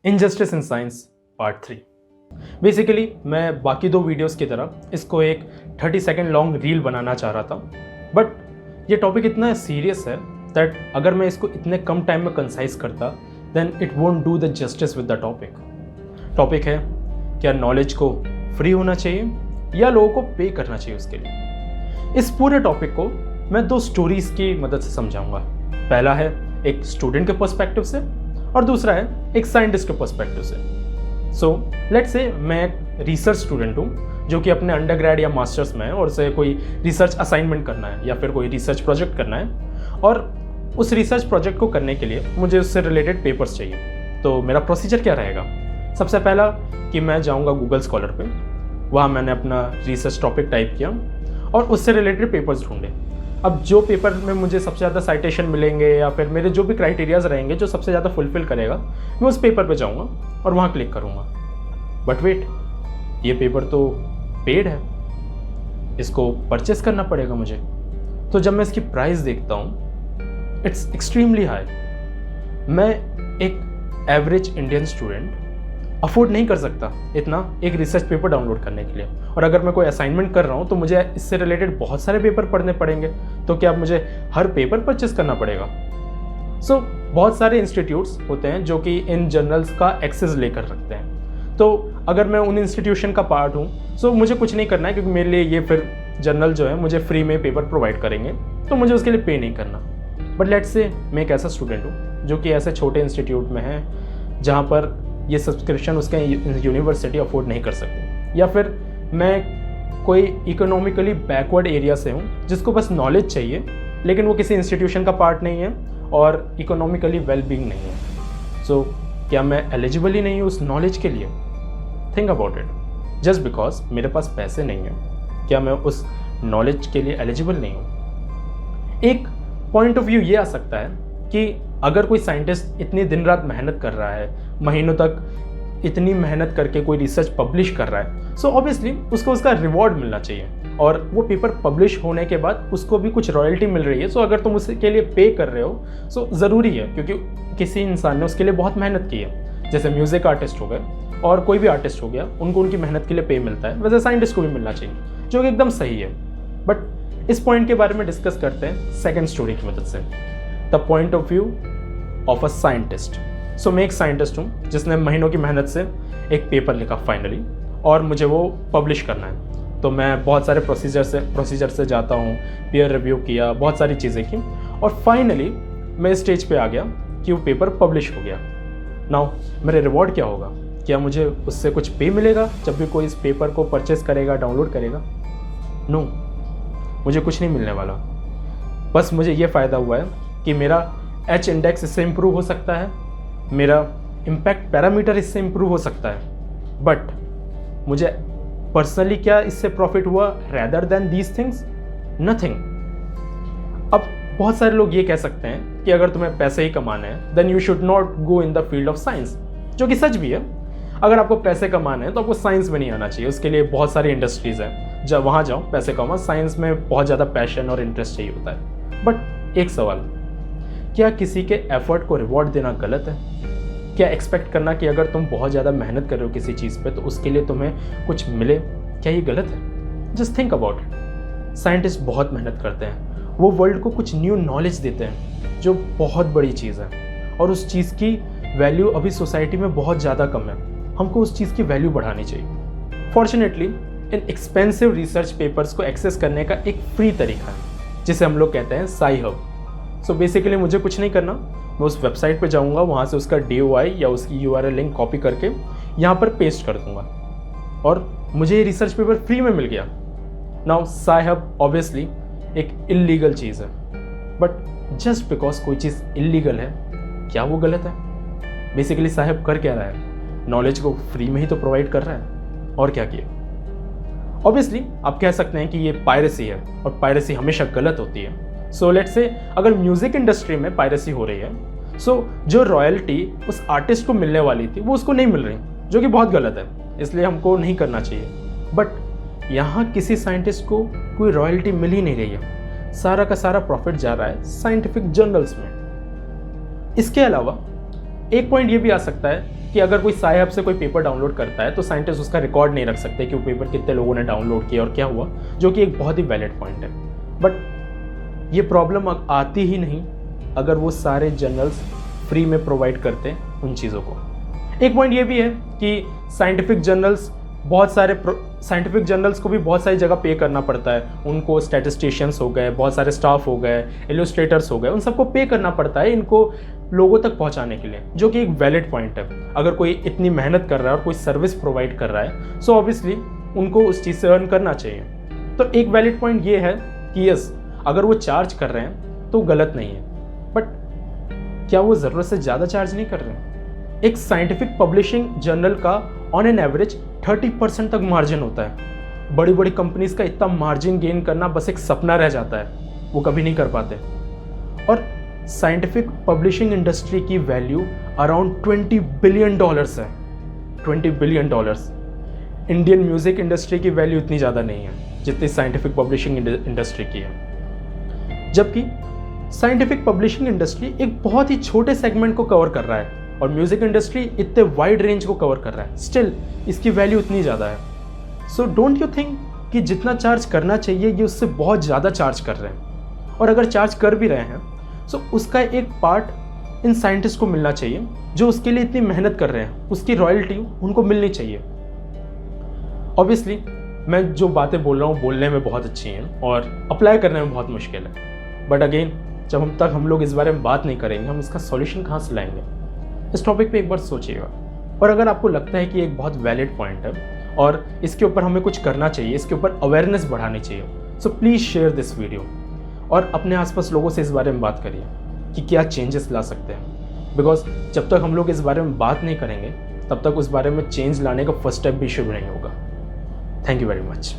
Injustice in science part 3। Basically मैं बाकी दो वीडियोस की तरह इसको एक 30 सेकेंड लॉन्ग रील बनाना चाह रहा था, बट ये टॉपिक इतना सीरियस है दैट अगर मैं इसको इतने कम टाइम में कंसाइज करता then it won't do the justice with the topic है क्या नॉलेज को फ्री होना चाहिए या लोगों को पे करना चाहिए उसके लिए। इस पूरे टॉपिक को मैं दो स्टोरीज की मदद से समझाऊंगा। पहला है एक स्टूडेंट के पर्सपेक्टिव से और दूसरा है एक साइंटिस्ट के पर्सपेक्टिव से। सो लेट्स से मैं एक रिसर्च स्टूडेंट हूँ जो कि अपने अंडरग्रेड या मास्टर्स में है और उसे कोई रिसर्च असाइनमेंट करना है या फिर कोई रिसर्च प्रोजेक्ट करना है, और उस रिसर्च प्रोजेक्ट को करने के लिए मुझे उससे रिलेटेड पेपर्स चाहिए। तो मेरा प्रोसीजर क्या रहेगा? सबसे पहला कि मैं जाऊँगा गूगल स्कॉलर पे, वहाँ मैंने अपना रिसर्च टॉपिक टाइप किया और उससे रिलेटेड पेपर्स ढूंढे। अब जो पेपर में मुझे सबसे ज़्यादा साइटेशन मिलेंगे या फिर मेरे जो भी क्राइटेरियाज रहेंगे जो सबसे ज़्यादा फुलफिल करेगा, मैं उस पेपर पे जाऊँगा और वहाँ क्लिक करूँगा। बट वेट, ये पेपर तो पेड है, इसको परचेस करना पड़ेगा मुझे। तो जब मैं इसकी प्राइस देखता हूँ इट्स एक्सट्रीमली हाई। मैं एक एवरेज इंडियन स्टूडेंट अफोर्ड नहीं कर सकता इतना एक रिसर्च पेपर डाउनलोड करने के लिए, और अगर मैं कोई असाइनमेंट कर रहा हूँ तो मुझे इससे रिलेटेड बहुत सारे पेपर पढ़ने पड़ेंगे। तो क्या मुझे हर पेपर परचेस करना पड़ेगा? सो बहुत सारे इंस्टीट्यूट्स होते हैं जो कि इन जर्नल्स का एक्सेस लेकर रखते हैं। तो अगर मैं उन इंस्टीट्यूशन का पार्ट हूँ सो मुझे कुछ नहीं करना है, क्योंकि मेरे लिए ये फिर जर्नल जो है मुझे फ्री में पेपर प्रोवाइड करेंगे, तो मुझे उसके लिए पे नहीं करना। बट लेट्स से मैं एक ऐसा स्टूडेंट हूँ जो कि ऐसे छोटे इंस्टीट्यूट में है जहाँ पर ये सब्सक्रिप्शन उसके यूनिवर्सिटी अफोर्ड नहीं कर सकती, या फिर मैं कोई इकोनॉमिकली बैकवर्ड एरिया से हूँ जिसको बस नॉलेज चाहिए लेकिन वो किसी इंस्टीट्यूशन का पार्ट नहीं है और इकोनॉमिकली वेलबींग नहीं है। सो क्या मैं एलिजिबल ही नहीं हूँ उस नॉलेज के लिए? Think about it. Just because मेरे पास पैसे नहीं है क्या मैं उस नॉलेज के लिए एलिजिबल नहीं हूँ? एक पॉइंट ऑफ व्यू ये आ सकता है कि अगर कोई साइंटिस्ट इतनी दिन रात मेहनत कर रहा है, महीनों तक इतनी मेहनत करके कोई रिसर्च पब्लिश कर रहा है, सो ऑब्वियसली उसको उसका रिवॉर्ड मिलना चाहिए, और वो पेपर पब्लिश होने के बाद उसको भी कुछ रॉयल्टी मिल रही है। सो अगर तुम उसके लिए पे कर रहे हो सो ज़रूरी है, क्योंकि किसी इंसान ने उसके लिए बहुत मेहनत की है। जैसे म्यूज़िक आर्टिस्ट हो गए और कोई भी आर्टिस्ट हो गया, उनको उनकी मेहनत के लिए पे मिलता है, वैसे साइंटिस्ट को भी मिलना चाहिए, जो कि एकदम सही है। बट इस पॉइंट के बारे में डिस्कस करते हैं सेकेंड स्टोरी की मदद से, the point of view of a scientist. So मैं एक साइंटिस्ट हूँ जिसने महीनों की मेहनत से एक पेपर लिखा फाइनली, और मुझे वो पब्लिश करना है। तो मैं बहुत सारे प्रोसीजर से जाता हूँ, पीयर रिव्यू किया, बहुत सारी चीज़ें की, और फाइनली मैं इस स्टेज पे आ गया कि वो पेपर पब्लिश हो गया। नाउ मेरे रिवॉर्ड क्या होगा? क्या मुझे उससे कुछ पे मिलेगा जब भी कोई इस पेपर को परचेस करेगा, डाउनलोड करेगा? नो, मुझे कुछ नहीं मिलने वाला। बस मुझे ये फ़ायदा हुआ है कि मेरा एच इंडेक्स इससे इम्प्रूव हो सकता है, मेरा इम्पैक्ट पैरामीटर इससे इम्प्रूव हो सकता है, बट मुझे पर्सनली क्या इससे प्रॉफिट हुआ rather than these things? Nothing. अब बहुत सारे लोग ये कह सकते हैं कि अगर तुम्हें पैसे ही कमाने हैं then you should not go in the field of science, जो कि सच भी है। अगर आपको पैसे कमाने हैं तो आपको साइंस में नहीं आना चाहिए, उसके लिए बहुत सारी इंडस्ट्रीज़ हैं, जब वहाँ जाओ पैसे कमाओ। साइंस में बहुत ज़्यादा पैशन और इंटरेस्ट चाहिए होता है। बट एक सवाल, क्या किसी के एफर्ट को रिवॉर्ड देना गलत है? क्या एक्सपेक्ट करना कि अगर तुम बहुत ज़्यादा मेहनत कर रहे हो किसी चीज़ पे तो उसके लिए तुम्हें कुछ मिले, क्या ये गलत है? Just think about it. Scientist बहुत मेहनत करते हैं, वो वर्ल्ड को कुछ न्यू नॉलेज देते हैं जो बहुत बड़ी चीज़ है, और उस चीज़ की वैल्यू अभी सोसाइटी में बहुत ज़्यादा कम है। हमको उस चीज़ की वैल्यू बढ़ानी चाहिए। फॉर्चुनेटली इन एक्सपेंसिव रिसर्च पेपर्स को एक्सेस करने का एक फ्री तरीका है जिसे हम लोग कहते हैं SciHub। सो बेसिकली मुझे कुछ नहीं करना, मैं उस वेबसाइट पे जाऊंगा, वहाँ से उसका DOI या उसकी URL लिंक कॉपी करके यहाँ पर पेस्ट कर दूंगा, और मुझे ये रिसर्च पेपर फ्री में मिल गया। नाउ SciHub ऑब्वियसली एक इल्लीगल चीज़ है, बट जस्ट बिकॉज कोई चीज़ इल्लीगल है क्या वो गलत है? बेसिकली SciHub कर क्या रहा है? नॉलेज को फ्री में ही तो प्रोवाइड कर रहा है, और क्या किया? ऑब्वियसली आप कह सकते हैं कि ये पायरेसी है, और पायरेसी हमेशा गलत होती है। सो लेट्स से अगर म्यूजिक इंडस्ट्री में पायरेसी हो रही है, सो जो रॉयल्टी उस आर्टिस्ट को मिलने वाली थी वो उसको नहीं मिल रही, जो कि बहुत गलत है, इसलिए हमको नहीं करना चाहिए। बट यहाँ किसी साइंटिस्ट को कोई रॉयल्टी मिल ही नहीं रही है, सारा का सारा प्रॉफिट जा रहा है साइंटिफिक जर्नल्स में। इसके अलावा एक पॉइंट ये भी आ सकता है कि अगर कोई साहिब से कोई पेपर डाउनलोड करता है तो साइंटिस्ट उसका रिकॉर्ड नहीं रख सकते कि वो पेपर कितने लोगों ने डाउनलोड किया और क्या हुआ, जो कि एक बहुत ही वैलिड पॉइंट है। बट ये प्रॉब्लम आती ही नहीं अगर वो सारे जर्नल्स फ्री में प्रोवाइड करते हैं उन चीज़ों को। एक पॉइंट ये भी है कि साइंटिफिक जर्नल्स को भी बहुत सारी जगह पे करना पड़ता है। उनको स्टैटिस्टिशियंस हो गए, बहुत सारे स्टाफ हो गए, इलस्ट्रेटर्स हो गए, उन सबको पे करना पड़ता है इनको लोगों तक पहुंचाने के लिए, जो कि एक वैलिड पॉइंट है। अगर कोई इतनी मेहनत कर रहा है और कोई सर्विस प्रोवाइड कर रहा है, सो ऑब्वियसली उनको उस चीज़ से अर्न करना चाहिए। तो एक वैलिड पॉइंट ये है कि यस, अगर वो चार्ज कर रहे हैं तो गलत नहीं है, बट क्या वो ज़रूरत से ज़्यादा चार्ज नहीं कर रहे हैं? एक साइंटिफिक पब्लिशिंग जर्नल का ऑन एन एवरेज 30% तक मार्जिन होता है। बड़ी बड़ी कंपनीज का इतना मार्जिन गेन करना बस एक सपना रह जाता है, वो कभी नहीं कर पाते। और साइंटिफिक पब्लिशिंग इंडस्ट्री की वैल्यू अराउंड $20 बिलियन है। $20 बिलियन। इंडियन म्यूजिक इंडस्ट्री की वैल्यू इतनी ज़्यादा नहीं है जितनी साइंटिफिक पब्लिशिंग इंडस्ट्री की है। जबकि साइंटिफिक पब्लिशिंग इंडस्ट्री एक बहुत ही छोटे सेगमेंट को कवर कर रहा है और म्यूजिक इंडस्ट्री इतने वाइड रेंज को कवर कर रहा है, स्टिल इसकी वैल्यू इतनी ज़्यादा है। सो डोंट यू थिंक कि जितना चार्ज करना चाहिए ये उससे बहुत ज़्यादा चार्ज कर रहे हैं? और अगर चार्ज कर भी रहे हैं सो उसका एक पार्ट इन साइंटिस्ट को मिलना चाहिए जो उसके लिए इतनी मेहनत कर रहे हैं, उसकी रॉयल्टी उनको मिलनी चाहिए। ऑब्वियसली मैं जो बातें बोल रहा हूँ बोलने में बहुत अच्छी हैं और अप्लाई करने में बहुत मुश्किल है, बट अगेन जब हम लोग इस बारे में बात नहीं करेंगे, हम इसका सॉल्यूशन कहाँ से लाएंगे? इस टॉपिक पे एक बार सोचिएगा। और अगर आपको लगता है कि एक बहुत वैलिड पॉइंट है और इसके ऊपर हमें कुछ करना चाहिए, इसके ऊपर अवेयरनेस बढ़ानी चाहिए, so please share this video और अपने आसपास लोगों से इस बारे में बात करिए कि क्या चेंजेस ला सकते हैं। बिकॉज जब तक हम लोग इस बारे में बात नहीं करेंगे तब तक उस बारे में चेंज लाने का फर्स्ट स्टेप भी शुरू नहीं होगा। Thank you very much.